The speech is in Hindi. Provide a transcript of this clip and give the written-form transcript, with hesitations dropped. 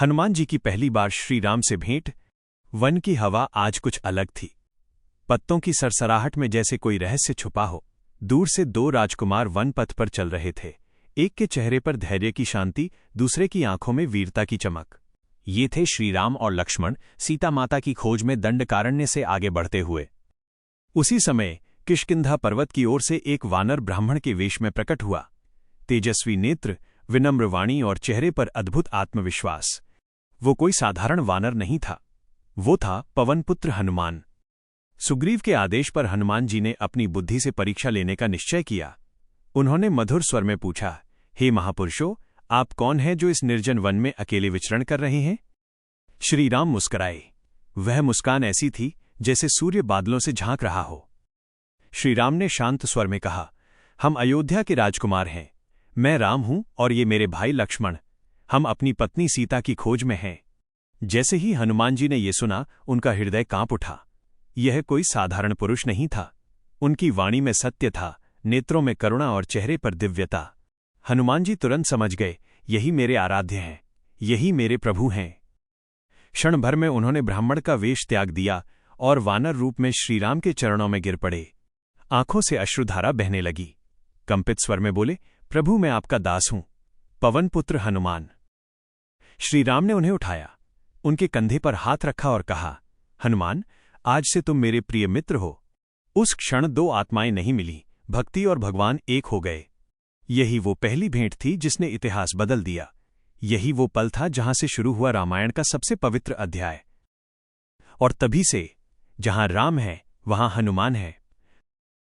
हनुमान जी की पहली बार श्री राम से भेंट। वन की हवा आज कुछ अलग थी। पत्तों की सरसराहट में जैसे कोई रहस्य छुपा हो। दूर से दो राजकुमार वन पथ पर चल रहे थे। एक के चेहरे पर धैर्य की शांति, दूसरे की आंखों में वीरता की चमक। ये थे श्रीराम और लक्ष्मण, सीता माता की खोज में दंडकारण्य से आगे बढ़ते हुए। उसी समय किष्किंधा पर्वत की ओर से एक वानर ब्राह्मण के वेश में प्रकट हुआ। तेजस्वी नेत्र, विनम्र वाणी और चेहरे पर अद्भुत आत्मविश्वास। वो कोई साधारण वानर नहीं था, वो था पवनपुत्र हनुमान। सुग्रीव के आदेश पर हनुमान जी ने अपनी बुद्धि से परीक्षा लेने का निश्चय किया। उन्होंने मधुर स्वर में पूछा, हे महापुरुषों, आप कौन हैं जो इस निर्जन वन में अकेले विचरण कर रहे हैं? श्रीराम मुस्कुराए। वह मुस्कान ऐसी थी जैसे सूर्य बादलों से झांक रहा हो। श्रीराम ने शांत स्वर में कहा, हम अयोध्या के राजकुमार हैं। मैं राम हूं और ये मेरे भाई लक्ष्मण। हम अपनी पत्नी सीता की खोज में हैं। जैसे ही हनुमान जी ने ये सुना, उनका हृदय कांप उठा। यह कोई साधारण पुरुष नहीं था। उनकी वाणी में सत्य था, नेत्रों में करुणा और चेहरे पर दिव्यता। हनुमान जी तुरंत समझ गए, यही मेरे आराध्य हैं, यही मेरे प्रभु हैं। क्षण भर में उन्होंने ब्राह्मण का वेश त्याग दिया और वानर रूप में श्रीराम के चरणों में गिर पड़े। आंखों से अश्रुधारा बहने लगी। कंपित स्वर में बोले, प्रभु मैं आपका दास हूं, पवनपुत्र हनुमान। श्रीराम ने उन्हें उठाया, उनके कंधे पर हाथ रखा और कहा, हनुमान, आज से तुम मेरे प्रिय मित्र हो। उस क्षण दो आत्माएं नहीं मिली, भक्ति और भगवान एक हो गए। यही वो पहली भेंट थी जिसने इतिहास बदल दिया। यही वो पल था जहां से शुरू हुआ रामायण का सबसे पवित्र अध्याय। और तभी से जहां राम है वहां हनुमान है।